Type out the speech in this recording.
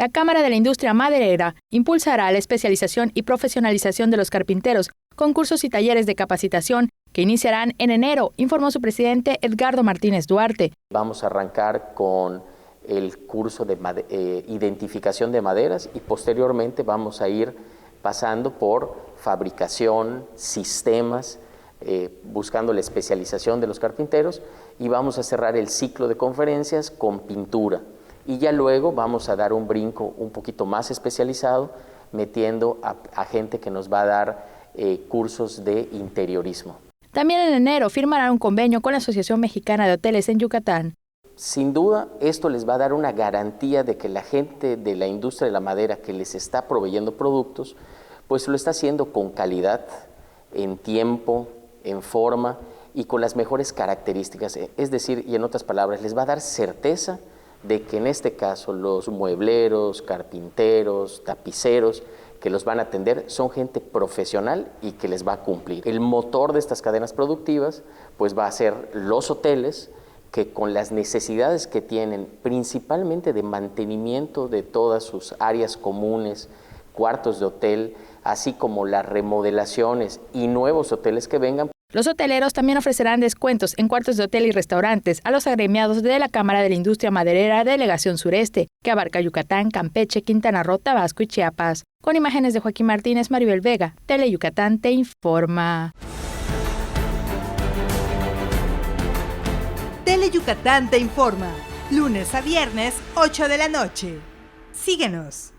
La Cámara de la Industria Maderera impulsará la especialización y profesionalización de los carpinteros con cursos y talleres de capacitación que iniciarán en enero, informó su presidente Edgardo Martínez Duarte. Vamos a arrancar con el curso de identificación de maderas y posteriormente vamos a ir pasando por fabricación, sistemas, buscando la especialización de los carpinteros, y vamos a cerrar el ciclo de conferencias con pintura. Y ya luego vamos a dar un brinco un poquito más especializado, metiendo a gente que nos va a dar cursos de interiorismo. También en enero firmarán un convenio con la Asociación Mexicana de Hoteles en Yucatán. Sin duda, esto les va a dar una garantía de que la gente de la industria de la madera que les está proveyendo productos, pues lo está haciendo con calidad, en tiempo, en forma y con las mejores características. Es decir, y en otras palabras, les va a dar certeza de que en este caso los muebleros, carpinteros, tapiceros que los van a atender son gente profesional y que les va a cumplir. El motor de estas cadenas productivas pues va a ser los hoteles, que con las necesidades que tienen, principalmente de mantenimiento de todas sus áreas comunes, cuartos de hotel, así como las remodelaciones y nuevos hoteles que vengan. Los hoteleros también ofrecerán descuentos en cuartos de hotel y restaurantes a los agremiados de la Cámara de la Industria Maderera Delegación Sureste, que abarca Yucatán, Campeche, Quintana Roo, Tabasco y Chiapas. Con imágenes de Joaquín Martínez, Maribel Vega, Teleyucatán te informa. Teleyucatán te informa, lunes a viernes, 8 de la noche. Síguenos.